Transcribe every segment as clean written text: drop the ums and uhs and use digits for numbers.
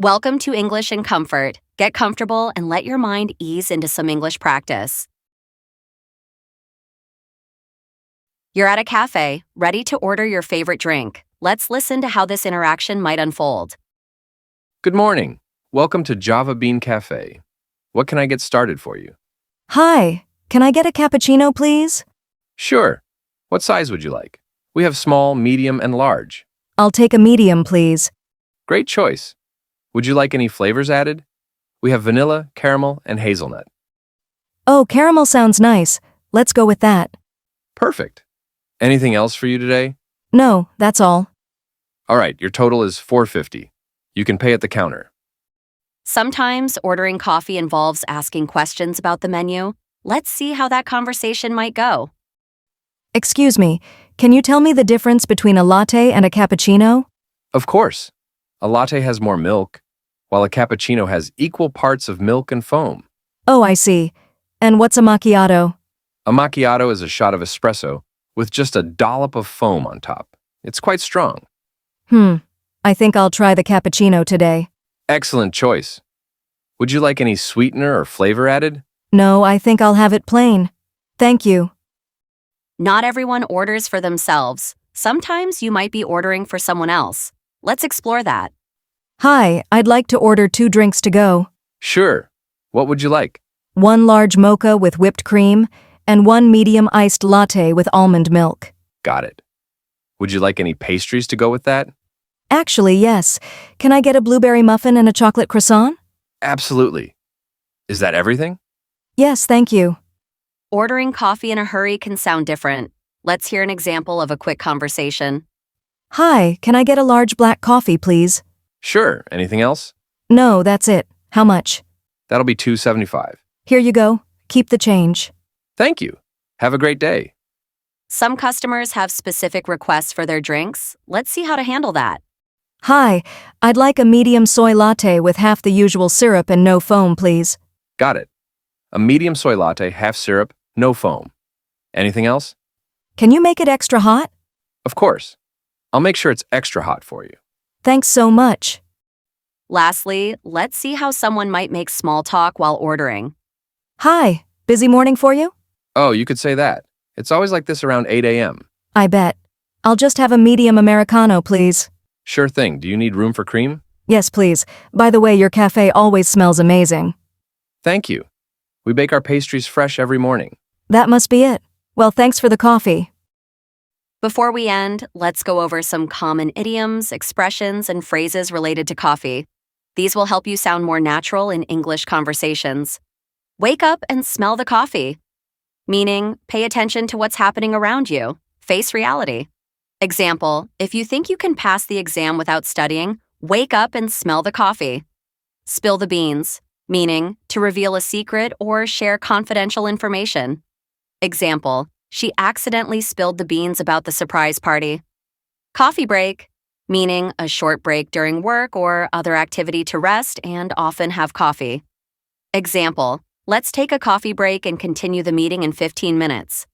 Welcome to English in Comfort. Get comfortable and let your mind ease into some English practice. You're at a cafe, ready to order your favorite drink. Let's listen to how this interaction might unfold. Good morning. Welcome to Java Bean Café. What can I get started for you? Hi, can I get a cappuccino, please? Sure. What size would you like? We have small, medium, and large. I'll take a medium, please. Great choice. Would you like any flavors added? We have vanilla, caramel, and hazelnut. Oh, caramel sounds nice. Let's go with that. Perfect. Anything else for you today? No, that's all. All right, your total is $4.50. You can pay at the counter. Sometimes ordering coffee involves asking questions about the menu. Let's see how that conversation might go. Excuse me, can you tell me the difference between a latte and a cappuccino? Of course. A latte has more milk, while a cappuccino has equal parts of milk and foam. Oh, I see. And what's a macchiato? A macchiato is a shot of espresso with just a dollop of foam on top. It's quite strong. I think I'll try the cappuccino today. Excellent choice. Would you like any sweetener or flavor added? No, I think I'll have it plain. Thank you. Not everyone orders for themselves. Sometimes you might be ordering for someone else. Let's explore that. Hi, I'd like to order 2 drinks to go. Sure. What would you like? 1 large mocha with whipped cream and 1 medium iced latte with almond milk. Got it. Would you like any pastries to go with that? Actually, yes. Can I get a blueberry muffin and a chocolate croissant? Absolutely. Is that everything? Yes, thank you. Ordering coffee in a hurry can sound different. Let's hear an example of a quick conversation. Hi, can I get a large black coffee, please? Sure. Anything else? No, that's it. How much? That'll be $2.75. Here you go. Keep the change. Thank you. Have a great day. Some customers have specific requests for their drinks. Let's see how to handle that. Hi, I'd like a medium soy latte with half the usual syrup and no foam, please. Got it. A medium soy latte, half syrup, no foam. Anything else? Can you make it extra hot? Of course. I'll make sure it's extra hot for you. Thanks so much. Lastly, let's see how someone might make small talk while ordering. Hi, busy morning for you? Oh, you could say that. It's always like this around 8 a.m. I bet. I'll just have a medium Americano, please. Sure thing. Do you need room for cream? Yes, please. By the way, your cafe always smells amazing. Thank you. We bake our pastries fresh every morning. That must be it. Well, thanks for the coffee. Before we end, let's go over some common idioms, expressions, and phrases related to coffee. These will help you sound more natural in English conversations. Wake up and smell the coffee. Meaning, pay attention to what's happening around you. Face reality. Example, if you think you can pass the exam without studying, wake up and smell the coffee. Spill the beans. Meaning, to reveal a secret or share confidential information. Example, she accidentally spilled the beans about the surprise party. Coffee break, meaning a short break during work or other activity to rest and often have coffee. Example, let's take a coffee break and continue the meeting in 15 minutes.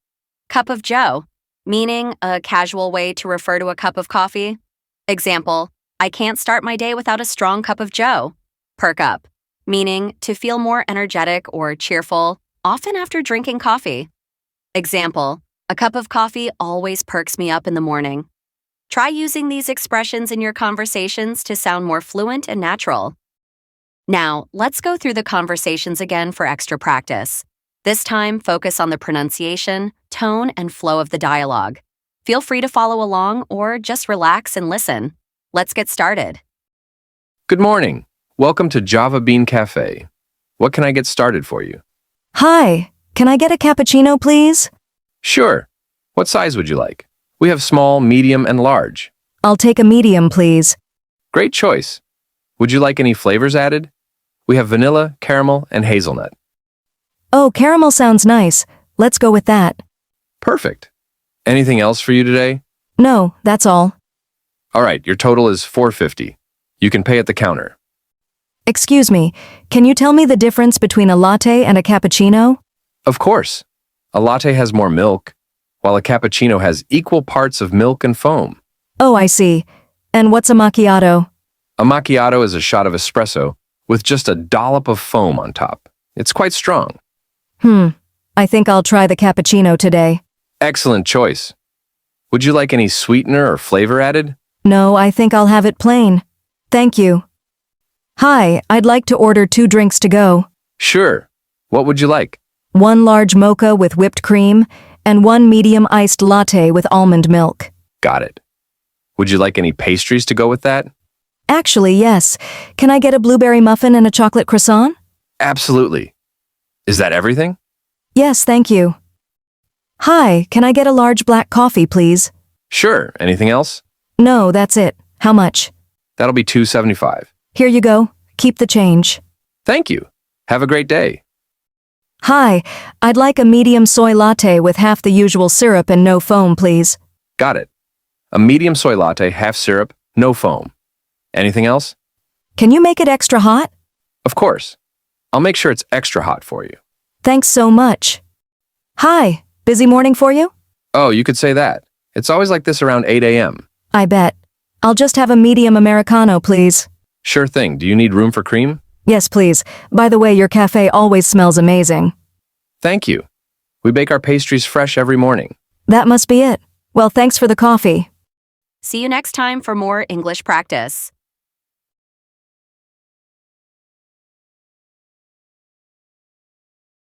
Cup of joe, meaning a casual way to refer to a cup of coffee. Example, I can't start my day without a strong cup of joe. Perk up, meaning to feel more energetic or cheerful, often after drinking coffee. Example, a cup of coffee always perks me up in the morning. Try using these expressions in your conversations to sound more fluent and natural. Now, let's go through the conversations again for extra practice. This time, focus on the pronunciation, tone, and flow of the dialogue. Feel free to follow along or just relax and listen. Let's get started. Good morning. Welcome to Java Bean Café. What can I get started for you? Hi, can I get a cappuccino, please? Sure. What size would you like? We have small, medium, and large. I'll take a medium, please. Great choice. Would you like any flavors added? We have vanilla, caramel, and hazelnut. Oh, caramel sounds nice. Let's go with that. Perfect. Anything else for you today? No, that's all. All right, your total is $4.50. You can pay at the counter. Excuse me, can you tell me the difference between a latte and a cappuccino? Of course. A latte has more milk, while a cappuccino has equal parts of milk and foam. Oh, I see. And what's a macchiato? A macchiato is a shot of espresso with just a dollop of foam on top. It's quite strong. I think I'll try the cappuccino today. Excellent choice. Would you like any sweetener or flavor added? No, I think I'll have it plain. Thank you. Hi, I'd like to order 2 drinks to go. Sure. What would you like? 1 large mocha with whipped cream and 1 medium iced latte with almond milk. Got it. Would you like any pastries to go with that? Actually, yes. Can I get a blueberry muffin and a chocolate croissant? Absolutely. Is that everything? Yes, thank you. Hi, can I get a large black coffee, please? Sure. Anything else? No, that's it. How much? That'll be $2.75. Here you go. Keep the change. Thank you. Have a great day. Hi, I'd like a medium soy latte with half the usual syrup and no foam, please. Got it. A medium soy latte, half syrup, no foam. Anything else? Can you make it extra hot? Of course. I'll make sure it's extra hot for you. Thanks so much. Hi, busy morning for you? Oh, you could say that. It's always like this around 8 a.m. I bet. I'll just have a medium Americano, please. Sure thing. Do you need room for cream? Yes, please. By the way, your cafe always smells amazing. Thank you. We bake our pastries fresh every morning. That must be it. Well, thanks for the coffee. See you next time for more English practice.